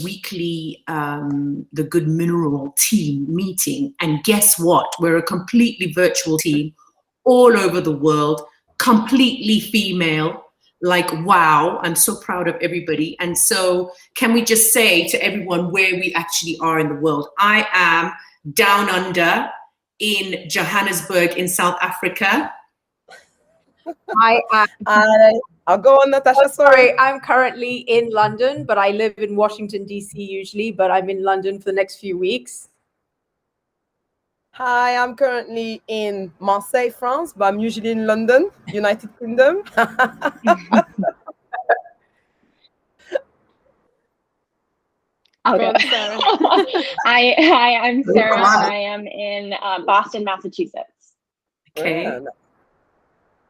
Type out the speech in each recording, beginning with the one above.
weekly the Good Mineral team meeting, and guess what? We're a completely virtual team all over the world, completely female. Like, wow, I'm so proud of everybody. And so can we just say to everyone where we actually are in the world? I am down under in Johannesburg in South Africa. I'll go on, Natasha. Sorry, I'm currently in London, but I live in Washington, D.C. usually, but I'm in London for the next few weeks. Hi, I'm currently in Marseille, France, but I'm usually in London, United Kingdom. Okay. Hi, I'm Sarah, and I am in Boston, Massachusetts. Okay.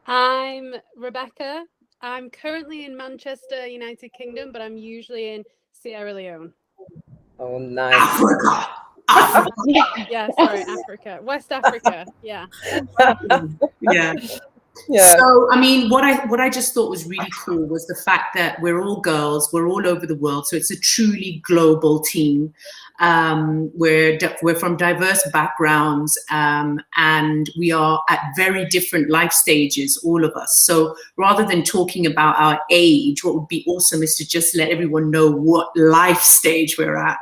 I'm Rebecca. I'm currently in Manchester, United Kingdom, but I'm usually in Sierra Leone. Oh, nice. Africa. Yeah, sorry, Africa. West Africa, yeah. Yeah. Yeah. So, I mean, what I just thought was really cool was the fact that we're all girls, we're all over the world, so it's a truly global team. We're from diverse backgrounds, and we are at very different life stages, all of us. So, rather than talking about our age, what would be awesome is to just let everyone know what life stage we're at.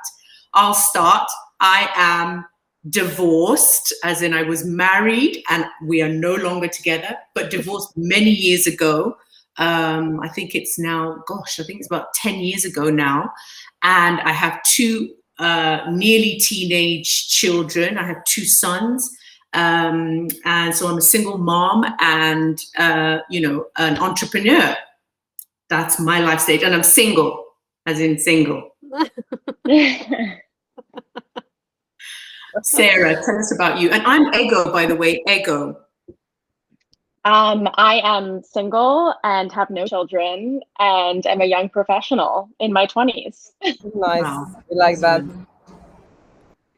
I'll start. I am divorced, as in I was married and we are no longer together, but divorced many years ago. I think it's now, I think it's about 10 years ago now. And I have two nearly teenage children. I have two sons. And so I'm a single mom and, an entrepreneur. That's my life stage. And I'm single, as in single. Sarah, tell us about you. And I'm Ego, by the way, Ego. I am single and have no children, and I'm a young professional in my 20s. Nice. Wow. We like that.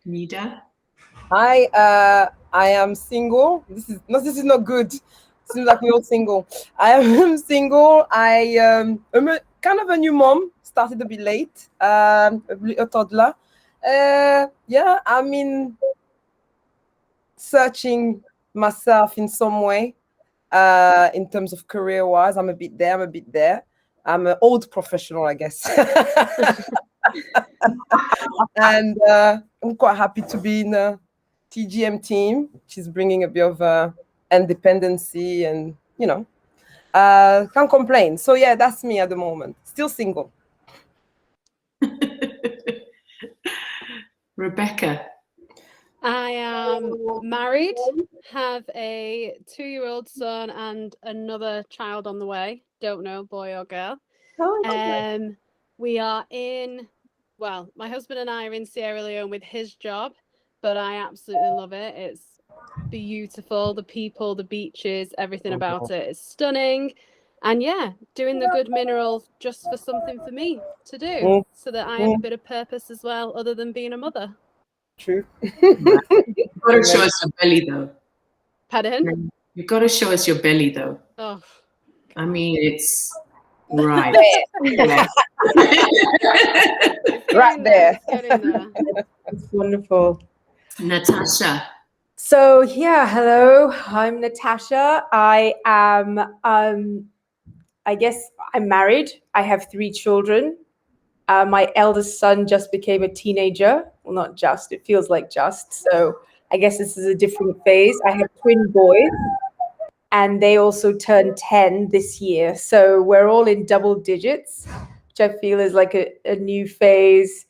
Nida? I am single. This is not good. Seems like we're all single. I am single. I'm kind of a new mom. Started a bit late. A toddler. I mean, searching myself in some way, in terms of career-wise. I'm a bit there. I'm an old professional, I guess. And I'm quite happy to be in a TGM team. She's bringing a bit of independency and, can't complain. So yeah, that's me at the moment. Still single. Rebecca? I am married, have a 2-year-old son and another child on the way. Don't know, boy or girl. We are my husband and I are in Sierra Leone with his job, but I absolutely love it. It's beautiful. The people, the beaches, everything about it is stunning. And yeah, doing the Good Mineral just for something for me to do so that I have a bit of purpose as well, other than being a mother. True. You've got to show us your belly, though. Pardon? You've got to show us your belly, though. Oh. I mean, it's right. Right there. It's wonderful. Natasha? So yeah, hello, I'm Natasha. I am, I guess I'm married. I have 3 children. My eldest son just became a teenager. Well, not just, it feels like just. So I guess this is a different phase. I have twin boys and they also turned 10 this year. So we're all in double digits, which I feel is like a new phase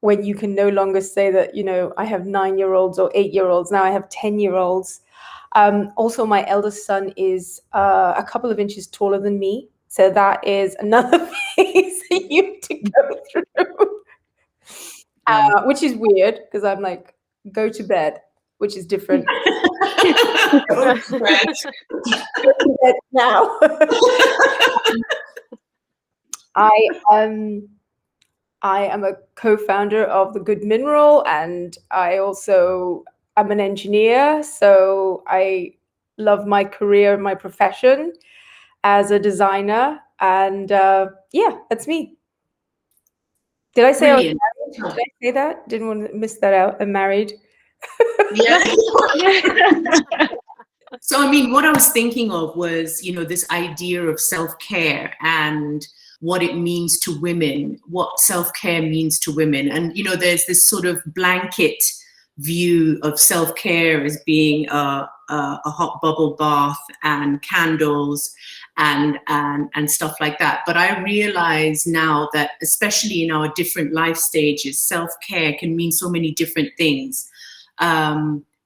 when you can no longer say that, I have 9-year-olds or 8-year-olds. Now I have 10-year-olds. Also, my eldest son is a couple of inches taller than me. So that is another phase that you have to go through, which is weird because I'm like, go to bed, which is different. Go to bed. Go to bed now. I am a co-founder of the Good Mineral, and I also am an engineer. So I love my career, my profession as a designer, and yeah, that's me. Did I say I was Brilliant. married? Did I say that? Didn't want to miss that out. I'm married. Yeah. So, I mean, what I was thinking of was, you know, this idea of self-care and what it means to women, what self-care means to women. And, you know, there's this sort of blanket view of self-care as being a hot bubble bath and candles and stuff like that. But I realize now that, especially in our different life stages, self-care can mean so many different things.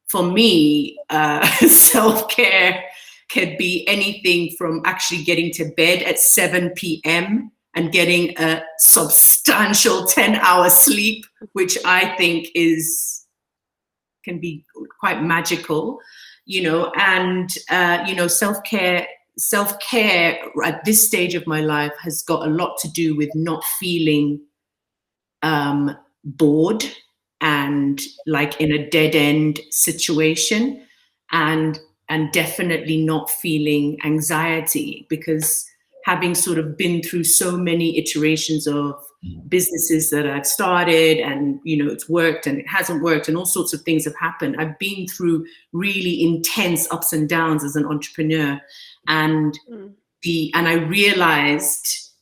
For me, self-care could be anything from actually getting to bed at 7 p.m. and getting a substantial 10-hour sleep, which I think can be quite magical, you know. And you know, self-care at this stage of my life has got a lot to do with not feeling bored and like in a dead end situation, and definitely not feeling anxiety, because having sort of been through so many iterations of businesses that I've started, and you know, it's worked and it hasn't worked and all sorts of things have happened. I've been through really intense ups and downs as an entrepreneur, and I realized,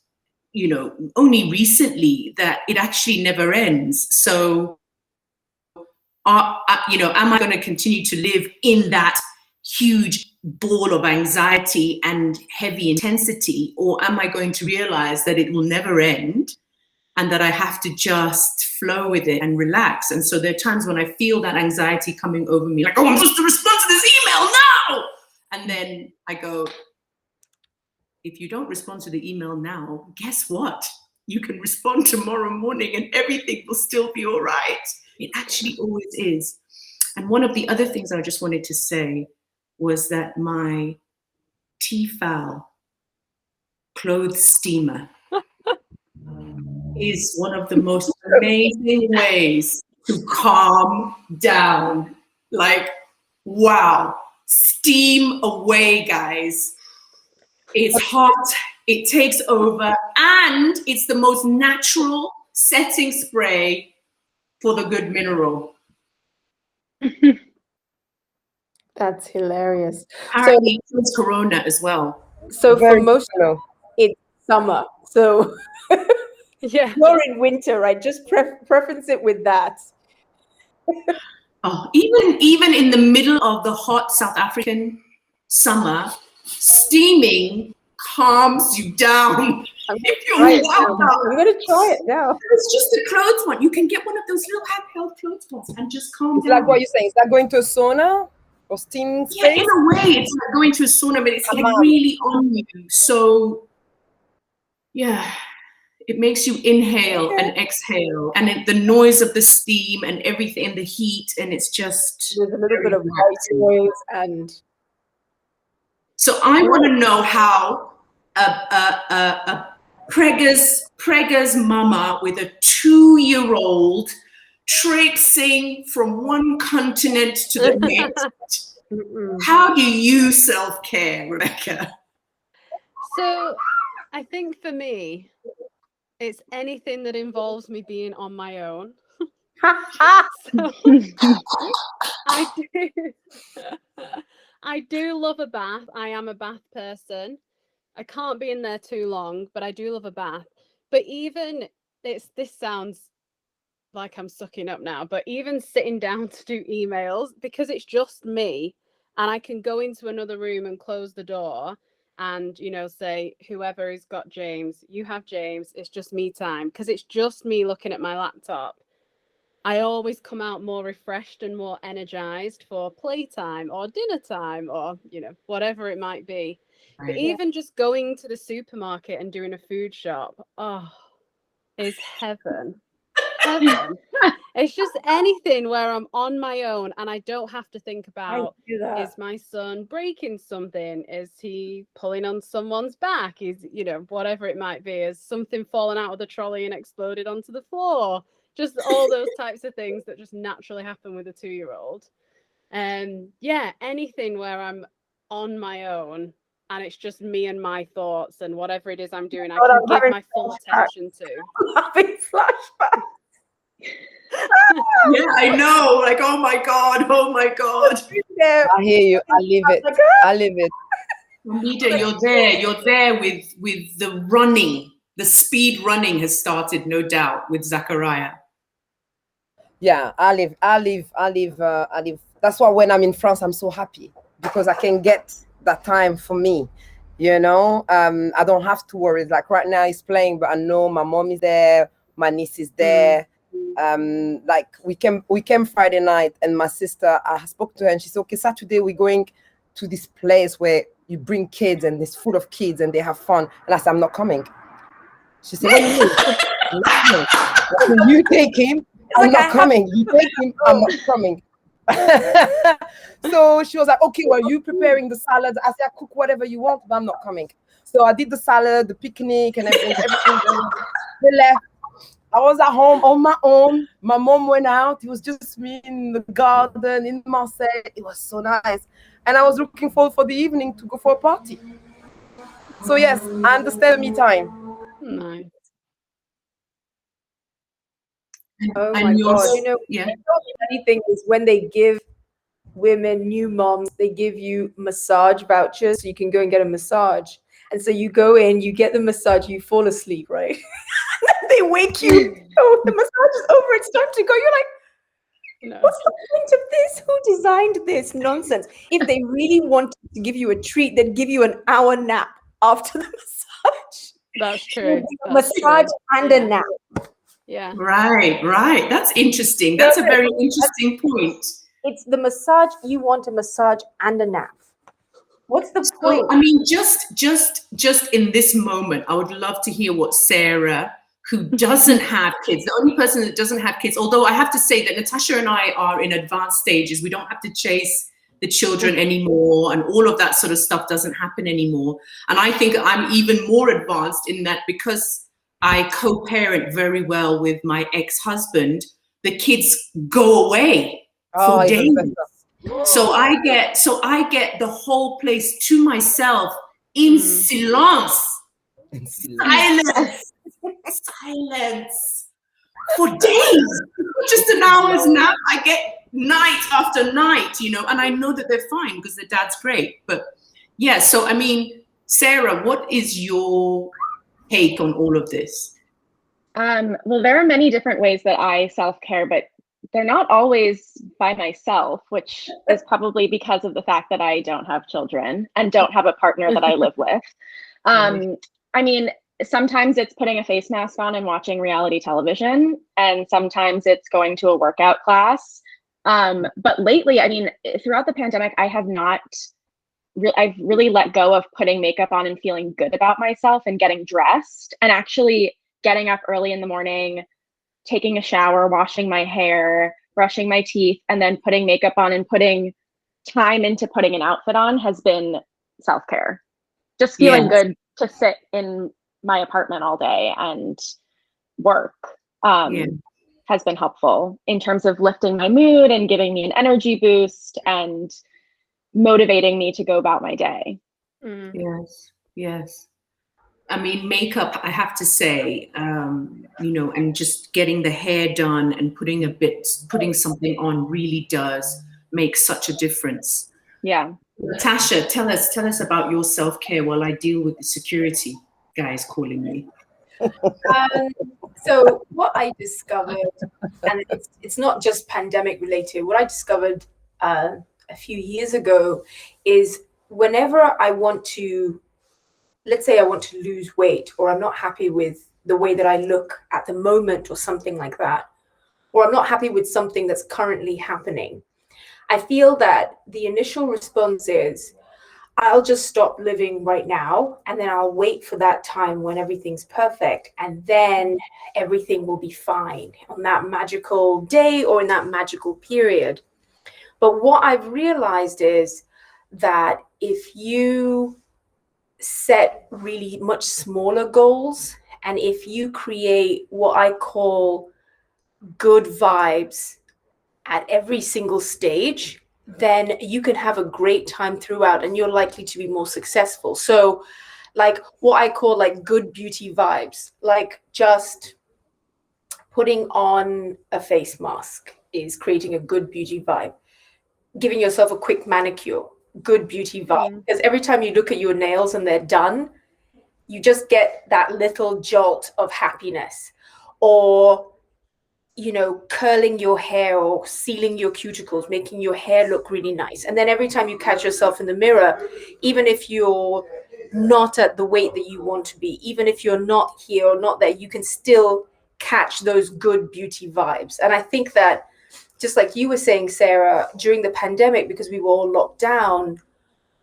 you know, only recently that it actually never ends. So you know, am I going to continue to live in that huge ball of anxiety and heavy intensity, or am I going to realize that it will never end and that I have to just flow with it and relax? And so there are times when I feel that anxiety coming over me, like, oh, I'm supposed to respond to this email now. And then I go, if you don't respond to the email now, guess what? You can respond tomorrow morning and everything will still be all right. It actually always is. And one of the other things I just wanted to say was that my Tefal clothes steamer is one of the most amazing ways to calm down. Like, wow, steam away, guys. It's hot, it takes over, and it's the most natural setting spray for the good mineral. That's hilarious. Apparently, so, it's Corona as well. So for most of it's summer. So yeah, you're in winter, right? Just preference it with that. Oh, even in the middle of the hot South African summer, steaming calms you down. If you're I'm gonna try it now. It's just a clothes one. You can get one of those little handheld clothes ones and just calm down. Like what you're saying, is that going to a sauna or steam space? Yeah, in a way, it's like going to a sauna, but it's like really on you. So yeah, it makes you inhale and exhale, and the noise of the steam and everything, and the heat, and it's just there's a little bit of white noise. And so I want to know how a preggers mama with a 2-year-old traipsing from one continent to the next. How do you self-care, Rebecca? So I think for me, it's anything that involves me being on my own. So, I do love a bath. I am a bath person. I can't be in there too long, but I do love a bath. But even this sounds like I'm sucking up now, but even sitting down to do emails, because it's just me and I can go into another room and close the door and, you know, say, whoever has got James, you have James, it's just me time, because it's just me looking at my laptop. I always come out more refreshed and more energized for playtime or dinner time or, you know, whatever it might be. Right. But even just going to the supermarket and doing a food shop, is heaven. Heaven. It's just anything where I'm on my own and I don't have to think about, is my son breaking something? Is he pulling on someone's back? Is, you know, whatever it might be, is something fallen out of the trolley and exploded onto the floor? Just all those types of things that just naturally happen with a 2-year-old. Yeah, anything where I'm on my own and it's just me and my thoughts and whatever it is I'm doing, I God, can I'm give having my full attention to. having flashbacks. Yeah, I know. Like, oh my God, oh my God. Yeah. I hear you. I live it. Like, I live it. Amita, you're there with the running. The speed running has started, no doubt, with Zachariah. Yeah, I live. That's why when I'm in France, I'm so happy because I can get that time for me. You know, I don't have to worry. Like right now, he's playing, but I know my mom is there, my niece is there. Like we came Friday night, and my sister, I spoke to her, and she said, "Okay, Saturday we're going to this place where you bring kids, and it's full of kids, and they have fun." And I said, "I'm not coming." She said, "What do you mean?" "I'm not coming." I said, "You take him. I'm not coming. You take him. I'm not coming." So she was like, "Okay, well, you preparing the salad?" I said, "I cook whatever you want, but I'm not coming." So I did the salad, the picnic, and everything. They left. I was at home on my own. My mom went out. It was just me in the garden in Marseille. It was so nice. And I was looking forward for the evening to go for a party. So yes, I understand me time. Nice. oh And my yours, God. You know, yeah. the funny thing is when they give women, new moms, they give you massage vouchers so you can go and get a massage. And so you go in, you get the massage, you fall asleep, right? They wake you. Oh, the massage is over. It's time to go. You're like, No. what's the point of this? Who designed this nonsense? If they really wanted to give you a treat, they'd give you an hour nap after the massage. That's true. A That's massage true. and Yeah. a nap. Yeah. Right. That's interesting. That's a very interesting point. It's the massage. You want a massage and a nap. What's the point? So, I mean, just in this moment, I would love to hear what Sarah, who doesn't have kids, the only person that doesn't have kids, although I have to say that Natasha and I are in advanced stages. We don't have to chase the children anymore, and all of that sort of stuff doesn't happen anymore. And I think I'm even more advanced in that because I co-parent very well with my ex-husband, the kids go away for days. So I get the whole place to myself in silence. Silence for days. Just an hour's nap. I get night after night, you know, and I know that they're fine because their dad's great. But yeah, so I mean, Sarah, what is your take on all of this? Well, there are many different ways that I self-care, but they're not always by myself, which is probably because of the fact that I don't have children and don't have a partner that I live with. I mean, sometimes it's putting a face mask on and watching reality television, and sometimes it's going to a workout class. But lately, I mean, throughout the pandemic, I have not I've really let go of putting makeup on and feeling good about myself and getting dressed and actually getting up early in the morning, taking a shower, washing my hair, brushing my teeth, and then putting makeup on and putting time into putting an outfit on has been self-care. Just feeling good to sit in my apartment all day and work has been helpful in terms of lifting my mood and giving me an energy boost and motivating me to go about my day. Yes. I mean, makeup, I have to say, you know, and just getting the hair done and putting something on really does make such a difference. Yeah. Natasha, tell us about your self-care while I deal with the security guys calling me. So what I discovered, and it's not just pandemic related, what I discovered a few years ago is whenever I want to, let's say I want to lose weight, or I'm not happy with the way that I look at the moment or something like that, or I'm not happy with something that's currently happening, I feel that the initial response is, I'll just stop living right now, and then I'll wait for that time when everything's perfect, and then everything will be fine on that magical day or in that magical period. But what I've realized is that if you set really much smaller goals, and if you create what I call good vibes at every single stage, then you can have a great time throughout and you're likely to be more successful. So like what I call like good beauty vibes, like just putting on a face mask is creating a good beauty vibe. Giving yourself a quick manicure, good beauty vibe. Because every time you look at your nails and they're done, you just get that little jolt of happiness. Or, you know, curling your hair or sealing your cuticles, making your hair look really nice. And then every time you catch yourself in the mirror, even if you're not at the weight that you want to be, even if you're not here or not there, you can still catch those good beauty vibes. And I think that, just like you were saying, Sarah, during the pandemic, because we were all locked down,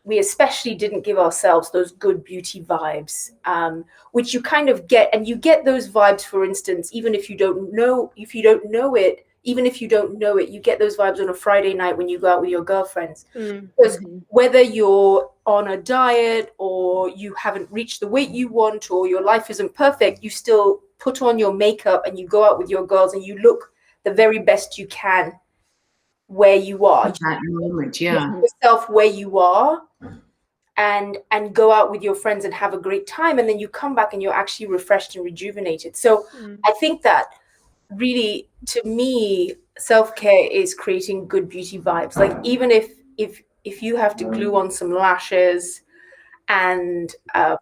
we especially didn't give ourselves those good beauty vibes, which you kind of get. And you get those vibes, for instance, even if you don't know it, you get those vibes on a Friday night when you go out with your girlfriends. Because whether you're on a diet or you haven't reached the weight you want or your life isn't perfect, you still put on your makeup and you go out with your girls and you look the very best you can where you are. At that moment, yeah. Yourself where you are and go out with your friends and have a great time. And then you come back and you're actually refreshed and rejuvenated. So I think that really, to me, self-care is creating good beauty vibes. Like even if you have to glue on some lashes and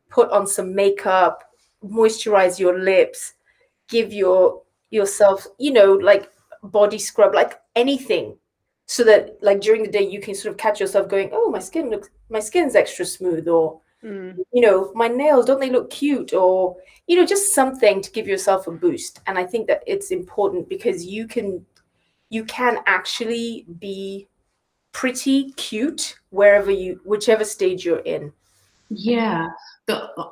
put on some makeup, moisturize your lips, give yourself, you know, like body scrub, like anything, so that like during the day you can sort of catch yourself going, oh, my skin's extra smooth, or you know, my nails, don't they look cute, or you know, just something to give yourself a boost. And I think that it's important because you can actually be pretty cute whichever stage you're in. Yeah.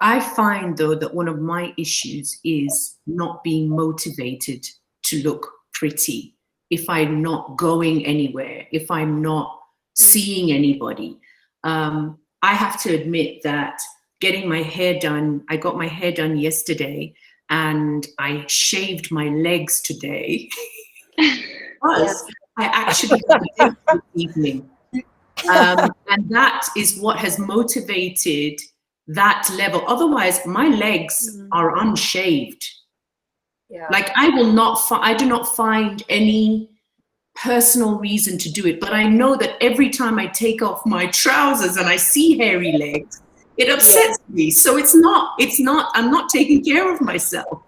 I find though that one of my issues is not being motivated to look pretty if I'm not going anywhere, if I'm not seeing anybody. I have to admit that getting my hair done, I got my hair done yesterday and I shaved my legs today because I actually had a date this evening. And that is what has motivated that level. Otherwise, my legs are unshaved. Yeah. Like I do not find any personal reason to do it. But I know that every time I take off my trousers and I see hairy legs, it upsets me. So it's not, I'm not taking care of myself.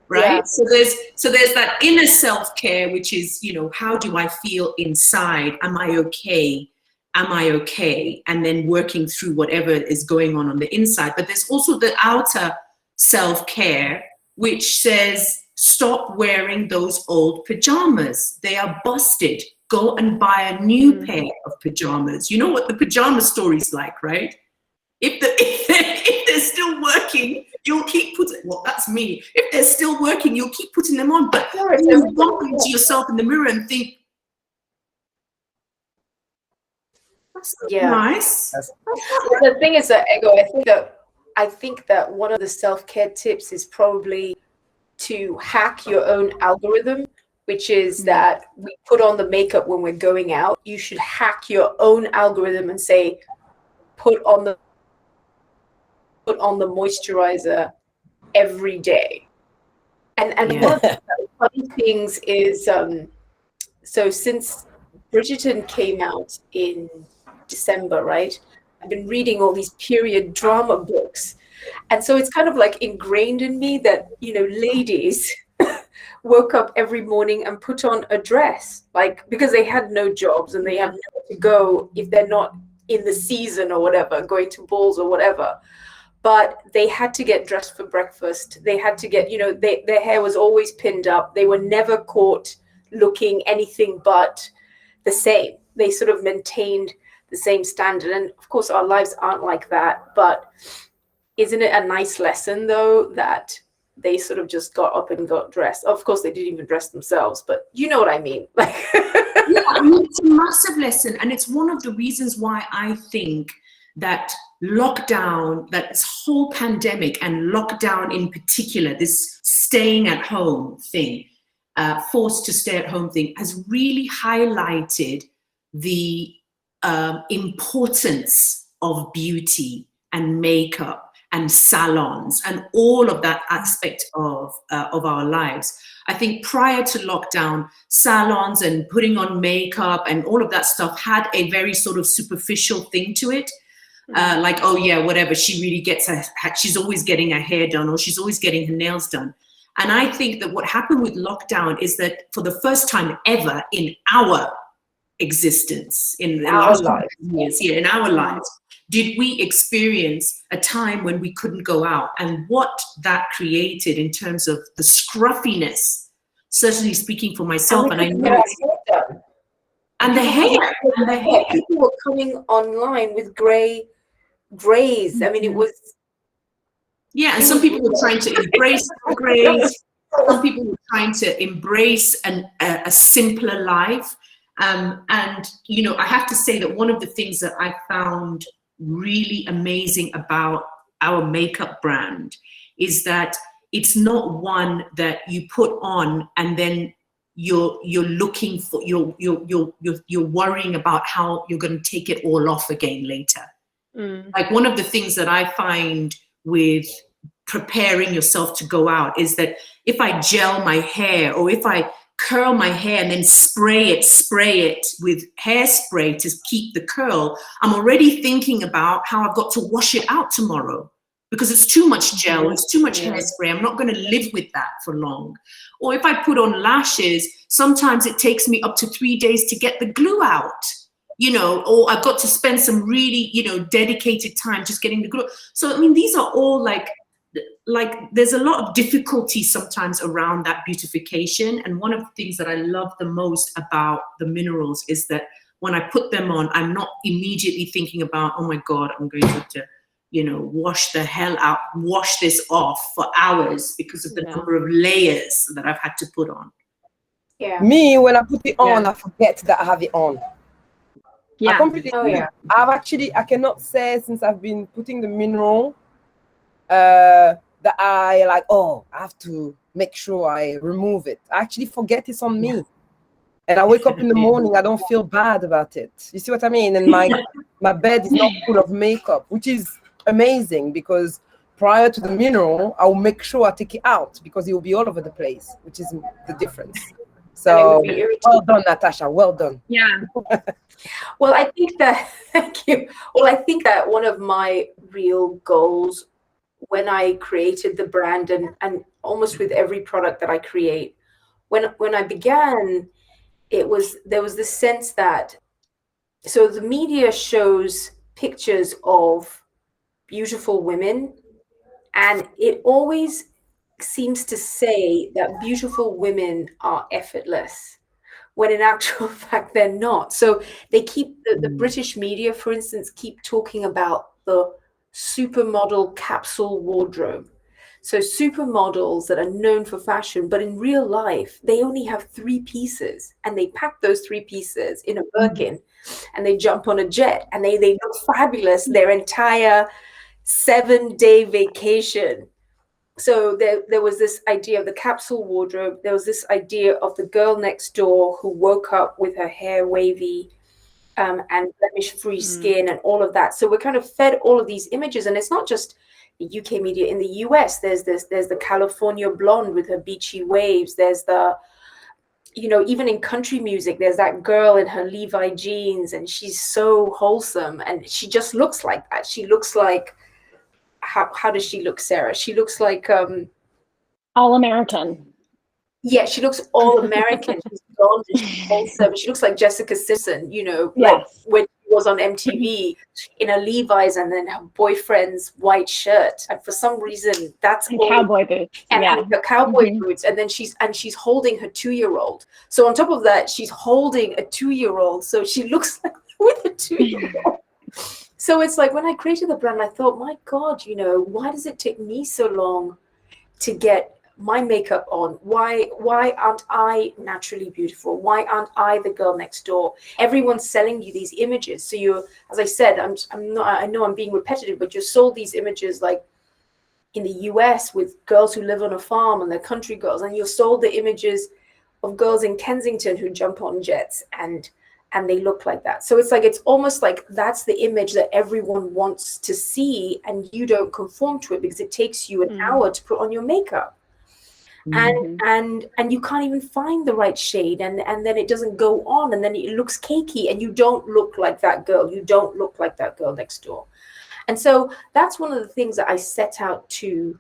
Right. Yeah. So there's that inner self-care, which is, you know, how do I feel inside? Am I okay? Am I okay? And then working through whatever is going on the inside. But there's also the outer self-care, which says, stop wearing those old pajamas. They are busted. Go and buy a new pair of pajamas. You know what the pajama story's like, right? If they're still working, you'll keep putting, well, that's me. If they're still working, you'll keep putting them on. But you bump into yourself in the mirror and think, that's nice. The thing is that, Ego, I think that one of the self-care tips is probably to hack your own algorithm, which is that we put on the makeup when we're going out. You should hack your own algorithm and say, put on the moisturizer every day. And one of the funny things is, so since Bridgerton came out in December, right? I've been reading all these period drama books. And so it's kind of like ingrained in me that, you know, ladies woke up every morning and put on a dress, like, because they had no jobs and they have nowhere to go if they're not in the season or whatever, going to balls or whatever. But they had to get dressed for breakfast. They had to get, you know, their hair was always pinned up. They were never caught looking anything but the same. They sort of maintained the same standard. And of course, our lives aren't like that. But isn't it a nice lesson, though, that they sort of just got up and got dressed? Of course, they didn't even dress themselves, but you know what I mean. Like, yeah, I mean, it's a massive lesson. And it's one of the reasons why I think that lockdown, that this whole pandemic and lockdown in particular, this staying at home thing, forced to stay at home thing, has really highlighted the importance of beauty and makeup and salons and all of that aspect of our lives. I think prior to lockdown, salons and putting on makeup and all of that stuff had a very sort of superficial thing to it. Like, oh yeah, whatever, she really gets she's always getting her hair done, or she's always getting her nails done. And I think that what happened with lockdown is that for the first time ever in our existence, in the last years, in our lives, did we experience a time when we couldn't go out, and what that created in terms of the scruffiness, certainly speaking for myself, and I know and the hair. People were coming online with grays. I mean, it was. Yeah, and some people were trying to embrace the grays. Some people were trying to embrace a simpler life. And, you know, I have to say that one of the things that I found really amazing about our makeup brand is that it's not one that you put on and then you're looking for, you're worrying about how you're going to take it all off again later. Like, one of the things that I find with preparing yourself to go out is that if I gel my hair, or if I curl my hair and then spray it with hairspray to keep the curl, I'm already thinking about how I've got to wash it out tomorrow because it's too much gel, it's too much hairspray. I'm not going to live with that for long. Or if I put on lashes, sometimes it takes me up to 3 days to get the glue out, you know, or I've got to spend some really, you know, dedicated time just getting the glue. So, I mean, these are all like there's a lot of difficulty sometimes around that beautification. And one of the things that I love the most about the minerals is that when I put them on, I'm not immediately thinking about, oh my God, I'm going to have to, you know, wash this off for hours because of the number of layers that I've had to put on. Yeah. Me, when I put it on, I forget that I have it on. Yeah. I completely I cannot say since I've been putting the mineral that I like, oh, I have to make sure I remove it. I actually forget it's on me. And I wake up in the morning, I don't feel bad about it. You see what I mean? And my bed is not full of makeup, which is amazing, because prior to the mineral, I'll make sure I take it out because it will be all over the place, which is the difference. So well done, Natasha. Well done. Yeah. Well, I think that, thank you. Well, I think that one of my real goals when I created the brand, and almost with every product that I create, when I began, there was this sense that, so the media shows pictures of beautiful women, and it always seems to say that beautiful women are effortless, when in actual fact they're not. So they keep the British media, for instance, keep talking about the supermodel capsule wardrobe. So supermodels that are known for fashion, but in real life, they only have 3 pieces, and they pack those 3 pieces in a Birkin, and they jump on a jet, and they look fabulous their entire 7-day vacation. So there was this idea of the capsule wardrobe. There was this idea of the girl next door who woke up with her hair wavy, and blemish-free skin and all of that. So we're kind of fed all of these images, and it's not just the UK media. In the US, there's the California blonde with her beachy waves. There's the, you know, even in country music, there's that girl in her Levi jeans, and she's so wholesome, and she just looks like that. She looks like, how does she look, Sarah? She looks like all American. Yeah, she looks all American. She's blonde and she's wholesome. She looks like Jessica Simpson, you know, like when she was on MTV in her Levi's and then her boyfriend's white shirt. And for some reason, that's and cowboy boots. And her cowboy boots. And then she's holding her 2-year-old. So on top of that, she's holding a 2-year-old. So she looks like with a 2-year-old. So it's like when I created the brand, I thought, my God, you know, why does it take me so long to get my makeup on? Why aren't I naturally beautiful? Why aren't I the girl next door? Everyone's selling you these images. So you're, as I said, I'm not, I know I'm being repetitive, but you're sold these images like in the US with girls who live on a farm and they're country girls, and you're sold the images of girls in Kensington who jump on jets, and and they look like that. So it's like, it's almost like that's the image that everyone wants to see, and you don't conform to it because it takes you an hour to put on your makeup. And you can't even find the right shade, and then it doesn't go on, and then it looks cakey, and you don't look like that girl. You don't look like that girl next door. And so that's one of the things that I set out to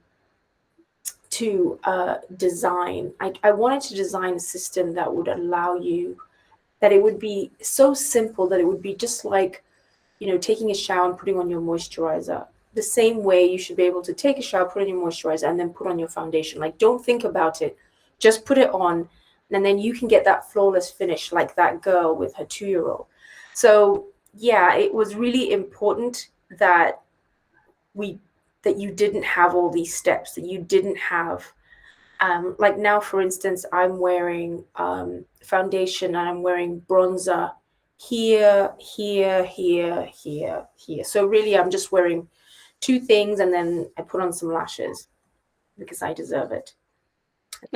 design. I wanted to design a system that would allow you, that it would be so simple that it would be just like, taking a shower and putting on your moisturizer. The same way you should be able to take a shower, put on your moisturizer, and then put on your foundation. Like, don't think about it. Just put it on, and then you can get that flawless finish like that girl with her 2-year-old. So yeah, it was really important that you didn't have all these steps, that you didn't have like now, for instance, I'm wearing foundation, and I'm wearing bronzer here, here, here, here, here. So really I'm just wearing 2 things, and then I put on some lashes because I deserve it.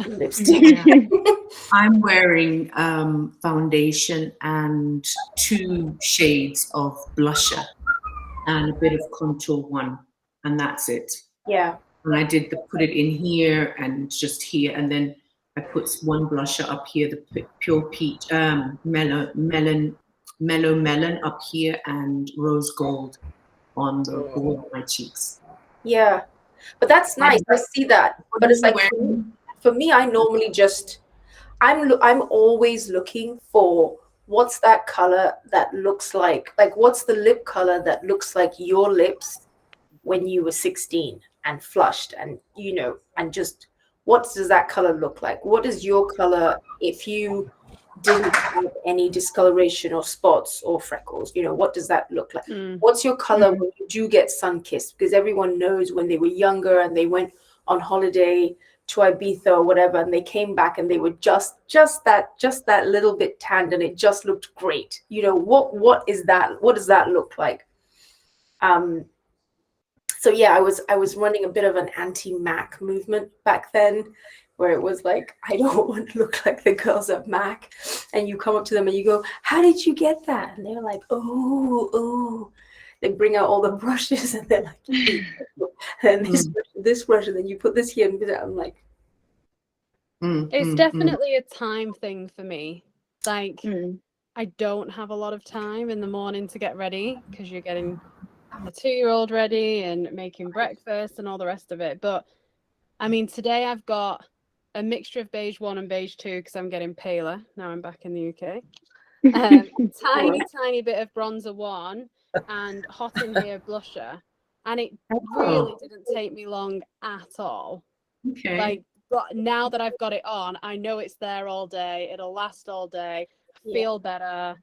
Lipstick. I'm wearing foundation and 2 shades of blusher and a bit of contour one, and that's it. Yeah. And I did put it in here and just here, and then I put one blusher up here, the pure peach, mellow melon up here, and rose gold on the border of my cheeks. Yeah, but that's nice. I see that. But it's like, for me, I normally just, I'm always looking for what's that color that looks like what's the lip color that looks like your lips when you were 16 and flushed, and and just what does that color look like? What is your color if you didn't have any discoloration or spots or freckles? What does that look like? What's your color when you do get sun-kissed? Because everyone knows when they were younger and they went on holiday to Ibiza or whatever, and they came back and they were just that little bit tanned, and it just looked great. What is that? What does that look like? So yeah, I was running a bit of an anti-MAC movement back then, where it was like, I don't want to look like the girls at MAC. And you come up to them and you go, how did you get that? And they're like, oh. They bring out all the brushes, and they're like, and this brush, and then you put this here, and I'm like, it's definitely a time thing for me. Like, I don't have a lot of time in the morning to get ready, because you're getting a 2-year-old ready and making breakfast and all the rest of it. But I mean, today I've got a mixture of beige 1 and beige 2 because I'm getting paler now I'm back in the UK. Tiny bit of bronzer 1 and hot in here blusher, and it really didn't take me long at all. Okay. Like, but now that I've got it on, I know it's there all day. It'll last all day. I feel better.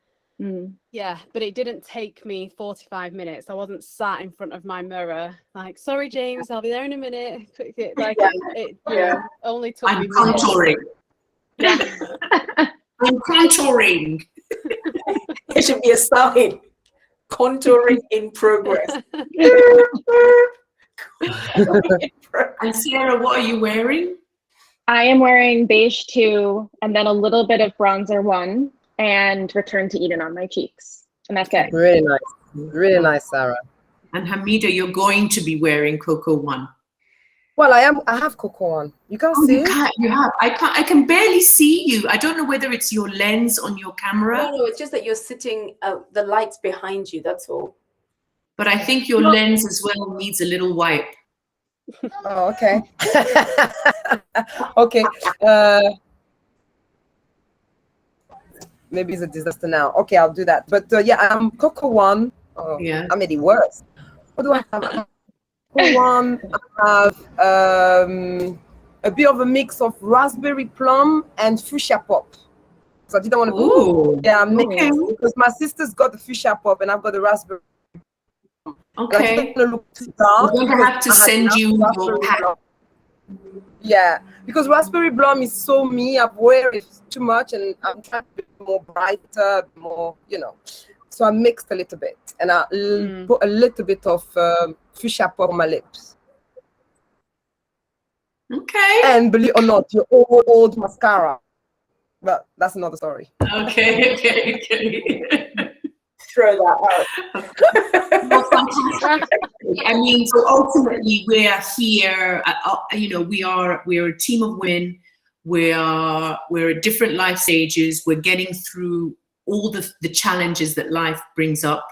Yeah, but it didn't take me 45 minutes. I wasn't sat in front of my mirror like, sorry, James, I'll be there in a minute. Like, it only took me minutes. Contouring. Yeah. I'm contouring. it should be a sign. Contouring in progress. And Sarah, what are you wearing? I am wearing beige 2 and then a little bit of bronzer 1 and Return to Eden on my cheeks. And that's it. Really nice. Really nice, Sarah. And Hamida, you're going to be wearing Cocoa 1. Well, I have Cocoa on. You can't see it? You have. I can barely see you. I don't know whether it's your lens on your camera. No, it's just that you're sitting, the light's behind you, that's all. But I think your lens as well needs a little wipe. Oh, okay. Okay. Maybe it's a disaster now. Okay, I'll do that. But yeah, I'm Cocoa 1. Oh, Yeah. I made it worse. What do I have? Cocoa 1, I have a bit of a mix of raspberry plum and fuchsia pop. So I didn't want to Ooh. Yeah, I'm mixing because my sister's got the fuchsia pop and I've got the raspberry. Okay. We're going to have to send you your pack. Yeah, because raspberry plum is so me. I've wear it too much, and I'm trying to be more brighter, more, So I mixed a little bit, and I put a little bit of fuchsia pop on my lips. Okay. And believe it or not, your old mascara. but that's another story. Okay. Throw that out. Well, fantastic. I mean, so ultimately, we're here. We're a team of women. We're at different life stages. We're getting through all the challenges that life brings up,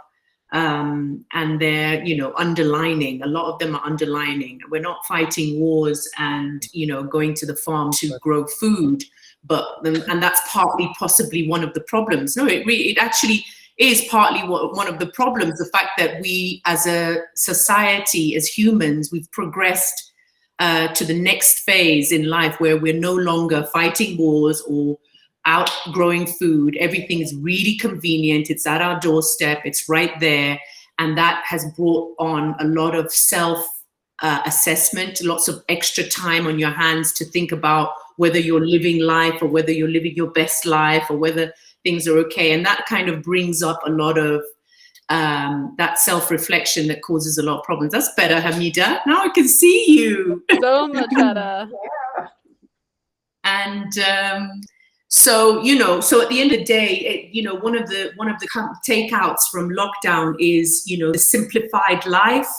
and they're underlining. A lot of them are underlining. We're not fighting wars and going to the farm to grow food, and that's partly possibly one of the problems. No, it actually is partly one of the problems, the fact that we as a society, as humans, we've progressed to the next phase in life where we're no longer fighting wars or out growing food. Everything is really convenient. It's at our doorstep. It's right there. And that has brought on a lot of self-assessment, lots of extra time on your hands to think about whether you're living life or whether you're living your best life or whether things are okay. And that kind of brings up a lot of that self-reflection that causes a lot of problems. That's better, Hamida. Now I can see you. So much better. And so at the end of the day, one of the takeouts from lockdown is, the simplified life,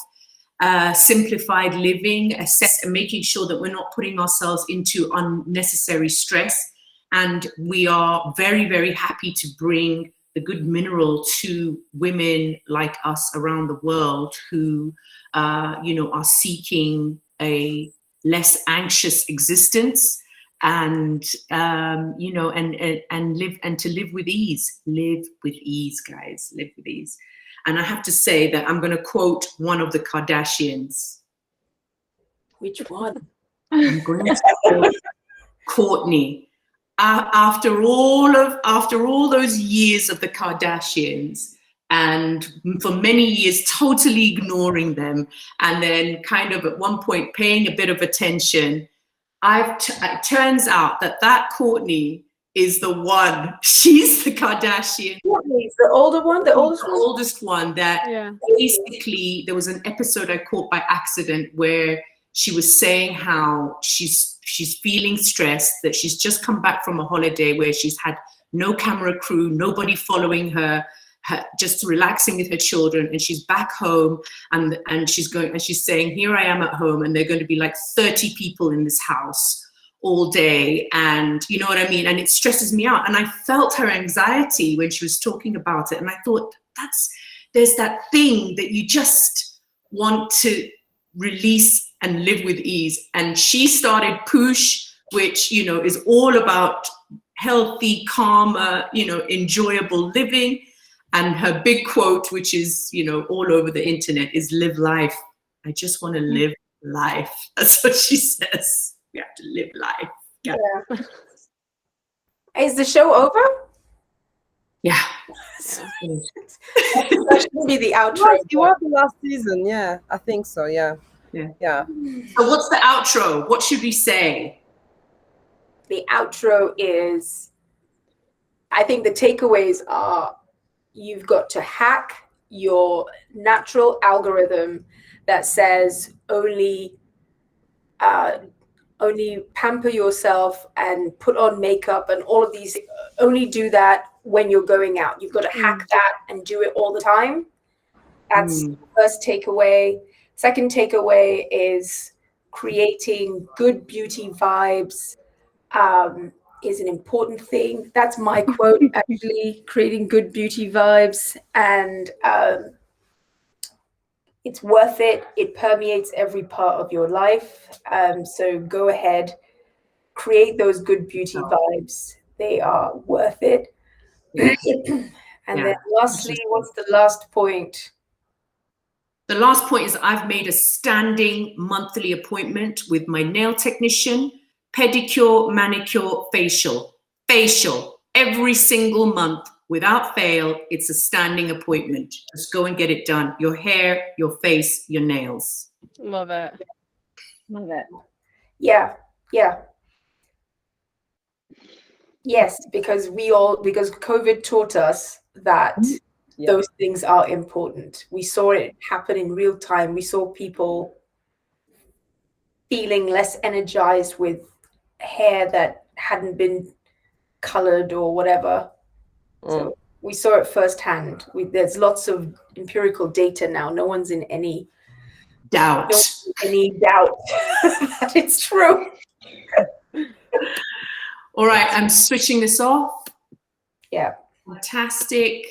simplified living, and making sure that we're not putting ourselves into unnecessary stress. And we are very, very happy to bring the good mineral to women like us around the world who, are seeking a less anxious existence and, and to live with ease. Live with ease, guys. Live with ease. And I have to say that I'm going to quote one of the Kardashians. Which one? I'm going to quote Kourtney. After all those years of the Kardashians, and for many years totally ignoring them, and then kind of at one point paying a bit of attention, it turns out that Kourtney is the one. She's the Kardashian. Kourtney's the older one, the oldest one. That basically there was an episode I caught by accident where she was saying how she's feeling stressed, that she's just come back from a holiday where she's had no camera crew, nobody following her, just relaxing with her children, and she's back home and she's saying, here I am at home and there are going to be like 30 people in this house all day, and you know what I mean, and it stresses me out. And I felt her anxiety when she was talking about it, and I thought there's that thing that you just want to release and live with ease. And she started Push, which is all about healthy, calmer, enjoyable living. And her big quote, which is all over the internet, is live life. I just want to live life. That's what she says. We have to live life. Yeah. Is the show over? Yeah. That should be the outro. It was the last season, yeah. I think so, yeah. Yeah. So what's the outro? What should we say? The outro is, I think the takeaways are, you've got to hack your natural algorithm that says only pamper yourself and put on makeup and all of these, only do that when you're going out. You've got to hack that and do it all the time. That's the first takeaway. Second takeaway is creating good beauty vibes is an important thing. That's my quote, actually, creating good beauty vibes. And it's worth it. It permeates every part of your life. So go ahead, create those good beauty vibes. They are worth it. And then lastly, what's the last point? The last point is I've made a standing monthly appointment with my nail technician, pedicure, manicure, facial. Every single month, without fail, it's a standing appointment. Just go and get it done. Your hair, your face, your nails. Love it. Love it. Yeah. Yes, because COVID taught us that those things are important. We saw it happen in real time. We saw people feeling less energized with hair that hadn't been colored or whatever. So we saw it firsthand. There's lots of empirical data now. No one's in any doubt. That it's true. All right, I'm switching this off. Yeah. Fantastic.